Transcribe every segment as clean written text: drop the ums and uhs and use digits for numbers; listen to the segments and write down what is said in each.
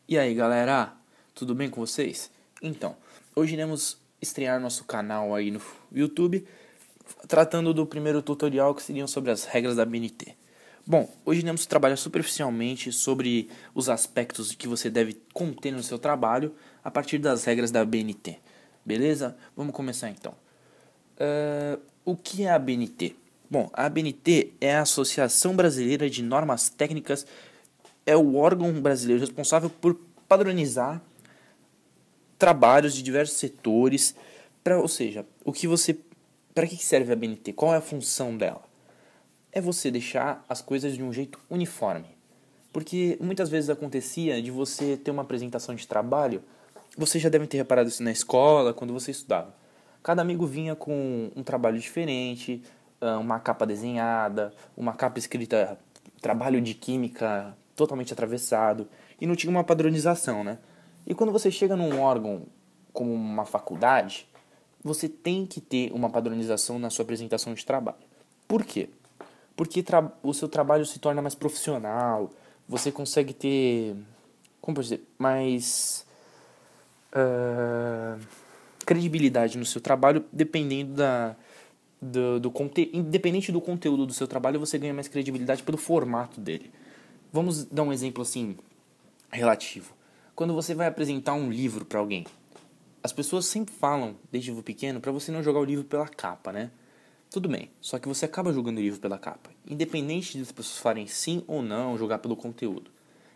E aí galera, tudo bem com vocês? Então, hoje iremos estrear nosso canal aí no YouTube, tratando do primeiro tutorial que seriam sobre as regras da BNT. Bom, hoje iremos trabalhar superficialmente sobre os aspectos que você deve conter no seu trabalho a partir das regras da BNT, beleza? Vamos começar então. O que é a BNT? Bom, a ABNT é a Associação Brasileira de Normas Técnicas, é o órgão brasileiro responsável por padronizar trabalhos de diversos setores, ou seja, para que serve a ABNT? Qual é a função dela? É você deixar as coisas de um jeito uniforme. Porque muitas vezes acontecia de você ter uma apresentação de trabalho, vocês já devem ter reparado isso na escola, quando você estudava. Cada amigo vinha com um trabalho diferente, uma capa desenhada, uma capa escrita trabalho de química totalmente atravessado, e não tinha uma padronização, né? E quando você chega num órgão como uma faculdade, você tem que ter uma padronização na sua apresentação de trabalho. Por quê? Porque o seu trabalho se torna mais profissional, você consegue ter, como posso dizer, mais credibilidade no seu trabalho, dependendo independente do conteúdo do seu trabalho, você ganha mais credibilidade pelo formato dele. Vamos dar um exemplo assim, relativo. Quando você vai apresentar um livro para alguém, as pessoas sempre falam, desde pequeno, para você não jogar o livro pela capa, né? Tudo bem, só que você acaba jogando o livro pela capa, independente das pessoas falarem sim ou não, jogar pelo conteúdo.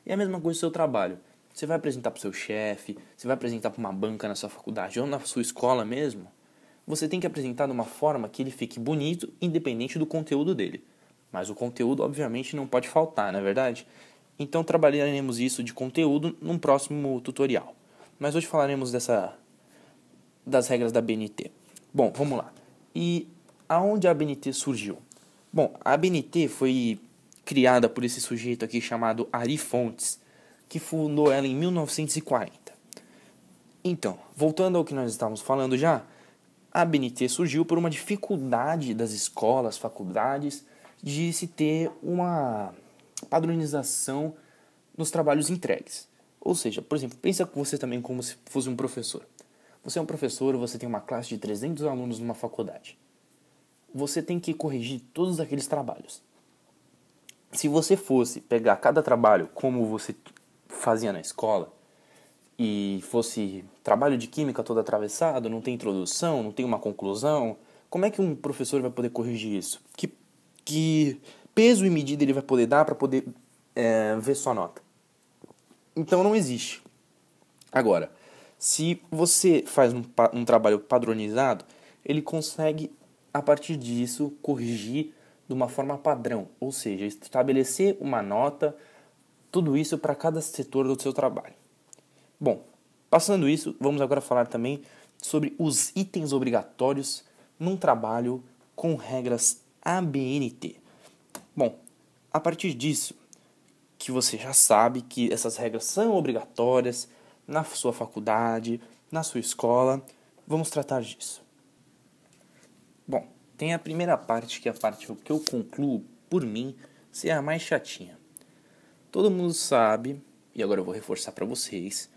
E a mesma coisa do seu trabalho. Você vai apresentar para o seu chefe, você vai apresentar para uma banca na sua faculdade ou na sua escola mesmo, você tem que apresentar de uma forma que ele fique bonito, independente do conteúdo dele. Mas o conteúdo, obviamente, não pode faltar, não é verdade? Então trabalharemos isso de conteúdo num próximo tutorial. Mas hoje falaremos das regras da BNT. Bom, vamos lá. E aonde a BNT surgiu? Bom, a BNT foi criada por esse sujeito aqui chamado Ari Fontes, que fundou ela em 1940. Então, voltando ao que nós estávamos falando já, a BNT surgiu por uma dificuldade das escolas, faculdades, de se ter uma padronização nos trabalhos entregues. Ou seja, por exemplo, pensa você também como se fosse um professor. Você é um professor, você tem uma classe de 300 alunos numa faculdade. Você tem que corrigir todos aqueles trabalhos. Se você fosse pegar cada trabalho como você fazia na escola, e fosse trabalho de química todo atravessado, não tem introdução, não tem uma conclusão, como é que um professor vai poder corrigir isso? Que peso e medida ele vai poder dar para poder ver sua nota? Então não existe. Agora, se você faz um trabalho padronizado, ele consegue, a partir disso, corrigir de uma forma padrão, ou seja, estabelecer uma nota, tudo isso para cada setor do seu trabalho. Bom, passando isso, vamos agora falar também sobre os itens obrigatórios num trabalho com regras ABNT. Bom, a partir disso, que você já sabe que essas regras são obrigatórias na sua faculdade, na sua escola, vamos tratar disso. Bom, tem a primeira parte, que é a parte que eu concluo, por mim, ser a mais chatinha. Todo mundo sabe, e agora eu vou reforçar para vocês,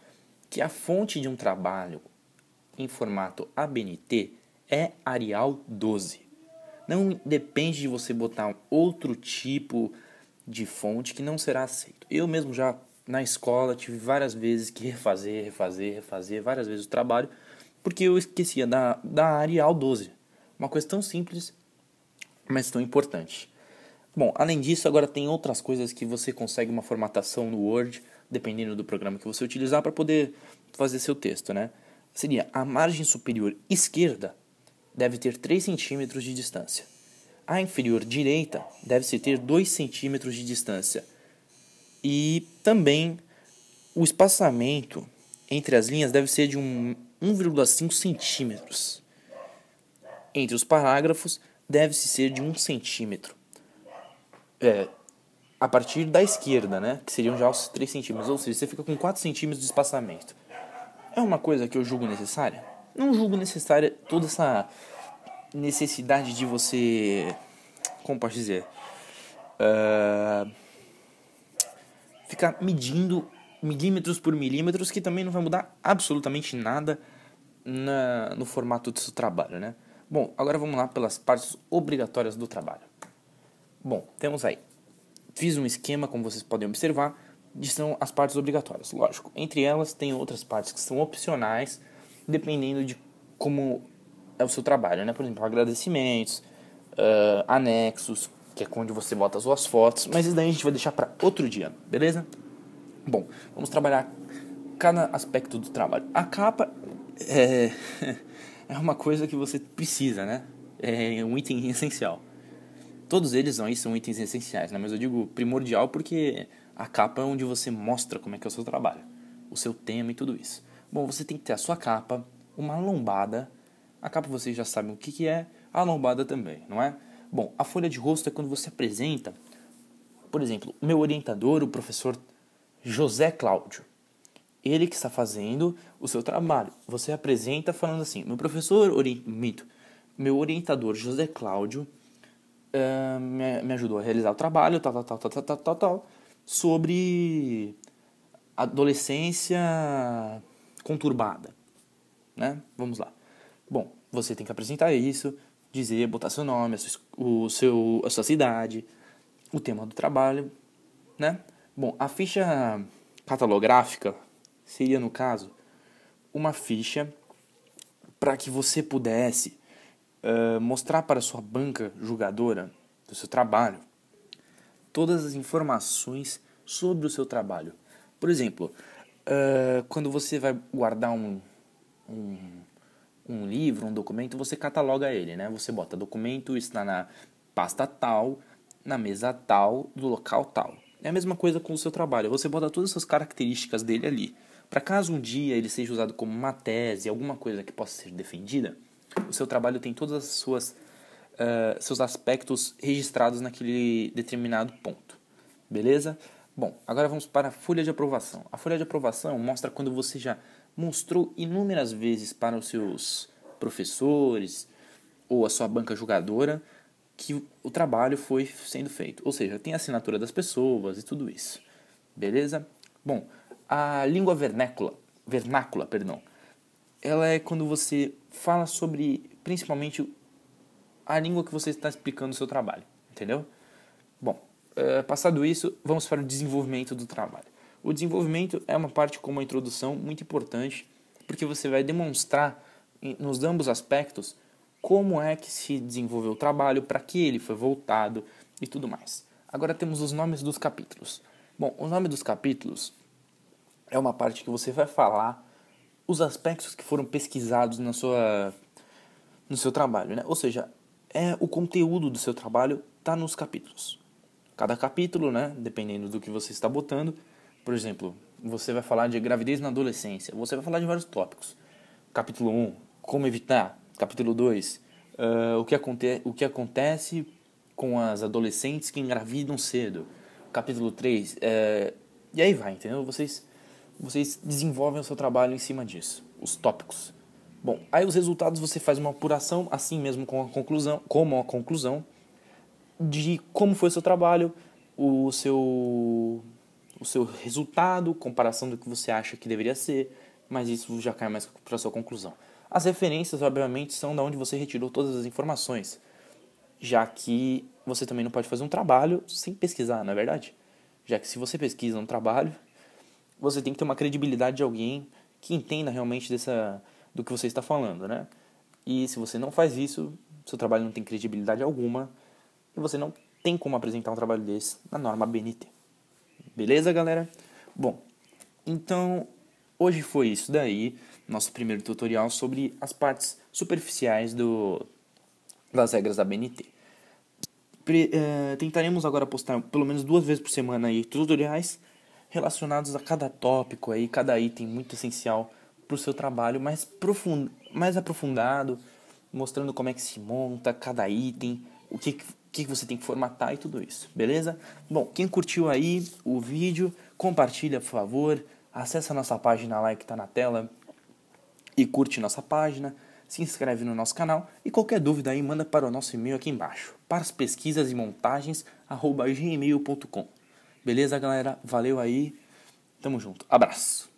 que a fonte de um trabalho em formato ABNT é Arial 12. Não depende de você botar outro tipo de fonte que não será aceito. Eu mesmo já na escola tive várias vezes que refazer várias vezes o trabalho, porque eu esquecia da Arial 12. Uma coisa tão simples, mas tão importante. Bom, além disso, agora tem outras coisas que você consegue uma formatação no Word, dependendo do programa que você utilizar, para poder fazer seu texto, né? Seria a margem superior esquerda deve ter 3 centímetros de distância. A inferior direita deve-se ter 2 centímetros de distância. E também o espaçamento entre as linhas deve ser de 1,5 centímetros. Entre os parágrafos deve-se ser de 1 centímetro. A partir da esquerda, né? Que seriam já os 3 centímetros. Ou seja, você fica com 4 centímetros de espaçamento. É uma coisa que eu julgo necessária? Não julgo necessária toda essa necessidade de você... Como posso dizer? Ficar medindo milímetros por milímetros, que também não vai mudar absolutamente nada no formato do seu trabalho, né? Bom, agora vamos lá pelas partes obrigatórias do trabalho. Bom, temos aí. Fiz um esquema, como vocês podem observar, de são as partes obrigatórias. Lógico, entre elas tem outras partes que são opcionais, dependendo de como é o seu trabalho, né? Por exemplo, agradecimentos, anexos, que é onde você bota as suas fotos, mas isso daí a gente vai deixar para outro dia, beleza? Bom, vamos trabalhar cada aspecto do trabalho. A capa é uma coisa que você precisa, né? É um item essencial. Todos eles são itens essenciais, né? Mas eu digo primordial porque a capa é onde você mostra como é que é o seu trabalho, o seu tema e tudo isso. Bom, você tem que ter a sua capa, uma lombada. A capa vocês já sabem o que é, a lombada também, não é? Bom, a folha de rosto é quando você apresenta, por exemplo, o meu orientador, o professor José Cláudio. Ele que está fazendo o seu trabalho. Você apresenta falando assim, meu orientador José Cláudio me ajudou a realizar o trabalho, tal, sobre adolescência conturbada, né? Vamos lá. Bom, você tem que apresentar isso, dizer, botar seu nome, a sua cidade, o tema do trabalho, né? Bom, a ficha catalográfica seria, no caso, uma ficha para que você pudesse mostrar para a sua banca julgadora do seu trabalho todas as informações sobre o seu trabalho. Por exemplo, quando você vai guardar um livro, um documento, você cataloga ele, né? Você bota documento, está na pasta tal, na mesa tal, do local tal. É a mesma coisa com o seu trabalho. Você bota todas as características dele ali. Para caso um dia ele seja usado como uma tese, alguma coisa que possa ser defendida, o seu trabalho tem todas as seus aspectos registrados naquele determinado ponto. Beleza? Bom, agora vamos para a folha de aprovação. A folha de aprovação mostra quando você já mostrou inúmeras vezes para os seus professores ou a sua banca julgadora que o trabalho foi sendo feito. Ou seja, tem a assinatura das pessoas e tudo isso. Beleza? Bom, a língua vernácula, ela é quando você fala sobre, principalmente, a língua que você está explicando o seu trabalho. Entendeu? Bom, passado isso, vamos para o desenvolvimento do trabalho. O desenvolvimento é uma parte como a introdução muito importante, porque você vai demonstrar nos ambos aspectos como é que se desenvolveu o trabalho, para que ele foi voltado e tudo mais. Agora temos os nomes dos capítulos. Bom, o nome dos capítulos é uma parte que você vai falar os aspectos que foram pesquisados no seu trabalho, né? Ou seja, o conteúdo do seu trabalho está nos capítulos. Cada capítulo, né, dependendo do que você está botando, por exemplo, você vai falar de gravidez na adolescência, você vai falar de vários tópicos. Capítulo 1, como evitar. Capítulo 2, o que acontece com as adolescentes que engravidam cedo. Capítulo 3, e aí vai, entendeu? Vocês desenvolvem o seu trabalho em cima disso, os tópicos. Bom, aí os resultados você faz uma apuração, assim mesmo como a conclusão, de como foi o seu trabalho, o seu resultado, comparação do que você acha que deveria ser, mas isso já cai mais para a sua conclusão. As referências, obviamente, são da onde você retirou todas as informações, já que você também não pode fazer um trabalho sem pesquisar, não é verdade? Já que se você pesquisa um trabalho, você tem que ter uma credibilidade de alguém que entenda realmente do que você está falando, né? E se você não faz isso, seu trabalho não tem credibilidade alguma e você não tem como apresentar um trabalho desse na norma BNT. Beleza, galera? Bom, então hoje foi isso daí, nosso primeiro tutorial sobre as partes superficiais das regras da BNT. Tentaremos agora postar pelo menos 2 vezes por semana aí tutoriais relacionados a cada tópico aí, cada item muito essencial para o seu trabalho mais aprofundado, mostrando como é que se monta cada item, o que você tem que formatar e tudo isso, beleza? Bom, quem curtiu aí o vídeo, compartilha, por favor, acessa a nossa página lá que está na tela e curte nossa página, se inscreve no nosso canal e qualquer dúvida aí manda para o nosso e-mail aqui embaixo, paraspeskisasemontagens@gmail.com. Beleza, galera? Valeu aí. Tamo junto. Abraço.